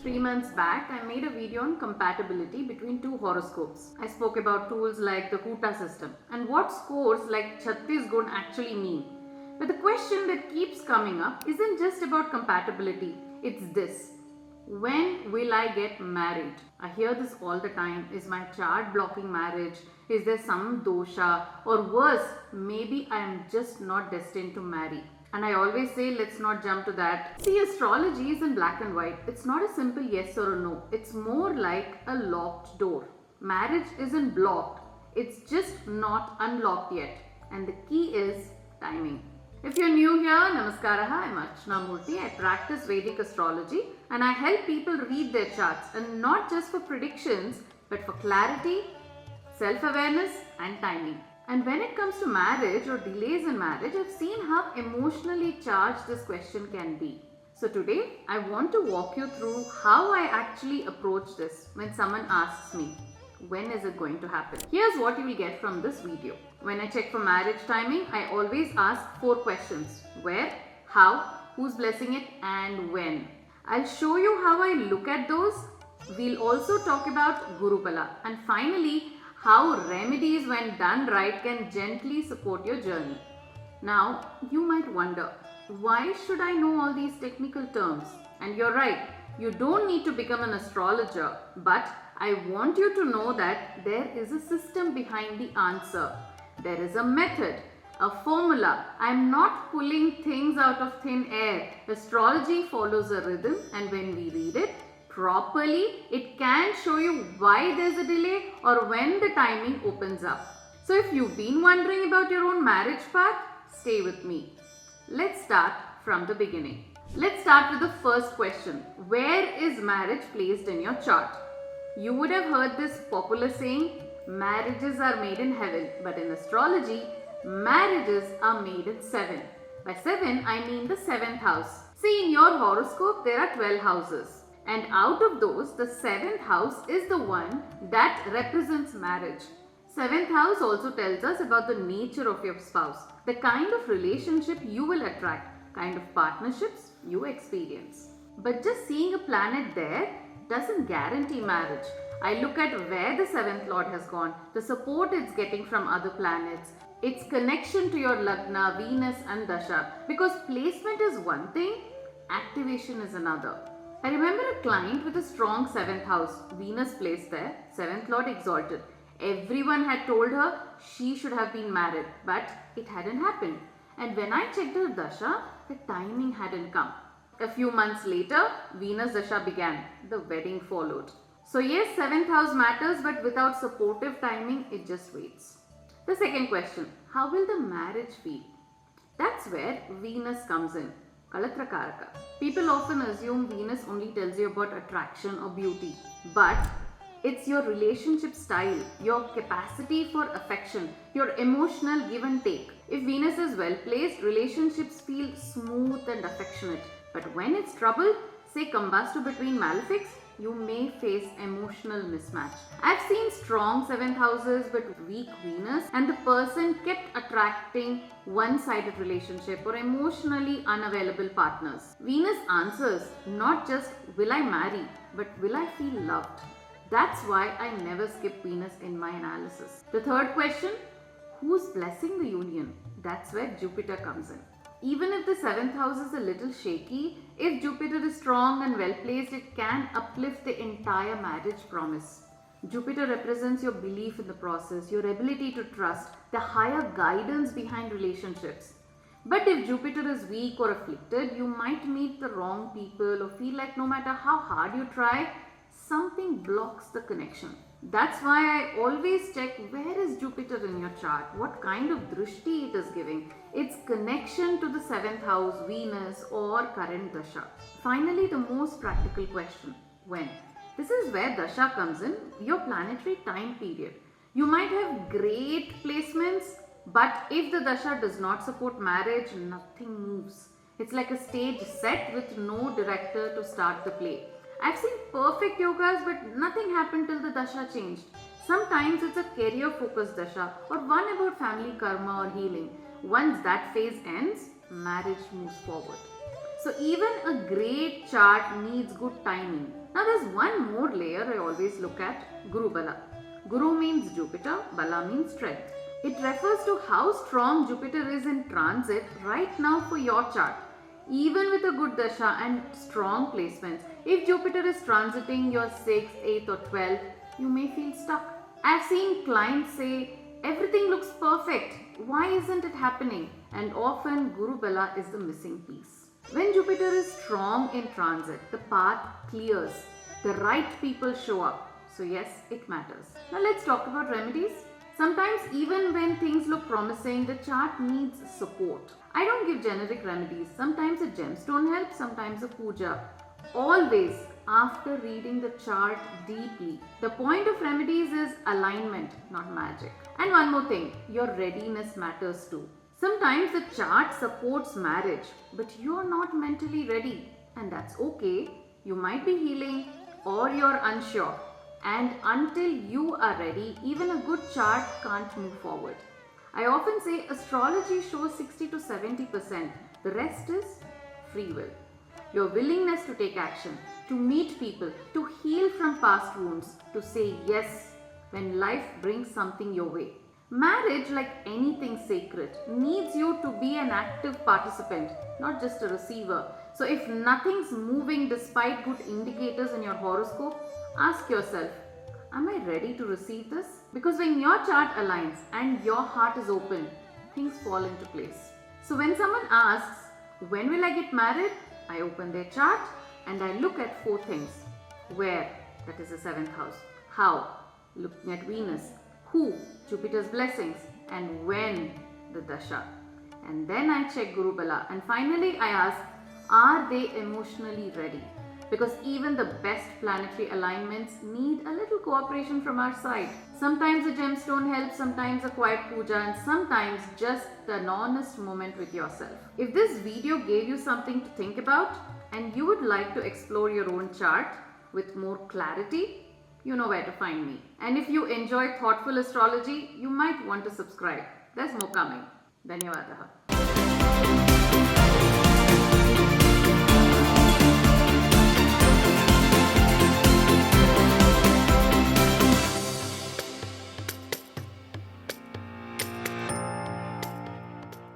3 months back, I made a video on compatibility between two horoscopes. I spoke about tools like the Kuta system and what scores like 36 Gun actually mean. But the question that keeps coming up isn't just about compatibility, it's this. When will I get married? I hear this all the time. Is my chart blocking marriage? Is there some dosha? Or worse, maybe I am just not destined to marry. And I always say, let's not jump to that. See, astrology is in black and white. It's not a simple yes or a no. It's more like a locked door. Marriage isn't blocked. It's just not unlocked yet. And the key is timing. If you're new here, Namaskaraha, I'm Archna Murthy. I practice Vedic astrology and I help people read their charts, and not just for predictions, but for clarity, self-awareness and timing. And when it comes to marriage or delays in marriage, I've seen how emotionally charged this question can be. So today, I want to walk you through how I actually approach this when someone asks me, when is it going to happen? Here's what you will get from this video. When I check for marriage timing, I always ask 4 questions. Where, how, who's blessing it, and when. I'll show you how I look at those. We'll also talk about Guru Bala. And finally, how remedies when done right can gently support your journey. Now, you might wonder, why should I know all these technical terms? And you're right, you don't need to become an astrologer, but I want you to know that there is a system behind the answer. There is a method, a formula. I'm not pulling things out of thin air. Astrology follows a rhythm, and when we read it properly, it can show you why there's a delay or when the timing opens up. So if you've been wondering about your own marriage path, stay with me. Let's start from the beginning. Let's start with the first question. Where is marriage placed in your chart? You would have heard this popular saying, marriages are made in heaven, but in astrology, marriages are made in 7. By 7, I mean the 7th house. See, in your horoscope, there are 12 houses. And out of those, the 7th house is the one that represents marriage. 7th house also tells us about the nature of your spouse, the kind of relationship you will attract, kind of partnerships you experience. But just seeing a planet there doesn't guarantee marriage. I look at where the 7th Lord has gone, the support it's getting from other planets, its connection to your Lagna, Venus and Dasha. Because placement is one thing, activation is another. I remember a client with a strong 7th house, Venus placed there, 7th Lord exalted. Everyone had told her she should have been married, but it hadn't happened. And when I checked her Dasha, the timing hadn't come. A few months later, Venus Dasha began. The wedding followed. So yes, 7th house matters, but without supportive timing, it just waits. The second question, how will the marriage feel? That's where Venus comes in. Kalatrakaraka. People often assume Venus only tells you about attraction or beauty, but it's your relationship style, your capacity for affection, your emotional give and take. If Venus is well placed, relationships feel smooth and affectionate. But when it's trouble, say combust between malefics, you may face emotional mismatch. I've seen strong 7th houses but weak Venus, and the person kept attracting one-sided relationship or emotionally unavailable partners. Venus answers not just will I marry, but will I feel loved? That's why I never skip Venus in my analysis. The third question, who's blessing the union? That's where Jupiter comes in. Even if the 7th house is a little shaky, if Jupiter is strong and well placed, it can uplift the entire marriage promise. Jupiter represents your belief in the process, your ability to trust, the higher guidance behind relationships. But if Jupiter is weak or afflicted, you might meet the wrong people or feel like no matter how hard you try, something blocks the connection. That's why I always check where is Jupiter in your chart, what kind of drishti it is giving, its connection to the 7th house, Venus or current Dasha. Finally, the most practical question, when? This is where Dasha comes in, your planetary time period. You might have great placements, but if the Dasha does not support marriage, nothing moves. It's like a stage set with no director to start the play. I've seen perfect yogas, but nothing happened till the Dasha changed. Sometimes it's a career focused Dasha or one about family karma or healing. Once that phase ends, marriage moves forward. So even a great chart needs good timing. Now there's one more layer I always look at, Guru Bala. Guru means Jupiter, Bala means strength. It refers to how strong Jupiter is in transit right now for your chart. Even with a good dasha and strong placements, if Jupiter is transiting your 6th, 8th or 12th, you may feel stuck. I've seen clients say, everything looks perfect, why isn't it happening? And often Guru Bala is the missing piece. When Jupiter is strong in transit, the path clears, the right people show up. So yes, it matters. Now let's talk about remedies. Sometimes even when things look promising, the chart needs support. I don't give generic remedies. Sometimes a gemstone helps, sometimes a puja. Always after reading the chart deeply. The point of remedies is alignment, not magic. And one more thing, your readiness matters too. Sometimes the chart supports marriage, but you're not mentally ready. And that's okay. You might be healing or you're unsure. And until you are ready, even a good chart can't move forward. I often say astrology shows 60 to 70%. The rest is free will. Your willingness to take action, to meet people, to heal from past wounds, to say yes when life brings something your way. Marriage, like anything sacred, needs you to be an active participant, not just a receiver. So if nothing's moving despite good indicators in your horoscope, ask yourself, am I ready to receive this? Because when your chart aligns and your heart is open, things fall into place. So when someone asks, when will I get married? I open their chart and I look at 4 things. Where? That is the 7th house. How? Looking at Venus. Who? Jupiter's blessings. And when? The Dasha. And then I check Guru Bala. And finally I ask, are they emotionally ready? Because even the best planetary alignments need a little cooperation from our side. Sometimes a gemstone helps, sometimes a quiet puja, and sometimes just an honest moment with yourself. If this video gave you something to think about and you would like to explore your own chart with more clarity, you know where to find me. And if you enjoy thoughtful astrology, you might want to subscribe. There's more coming. Dhanyavadaha.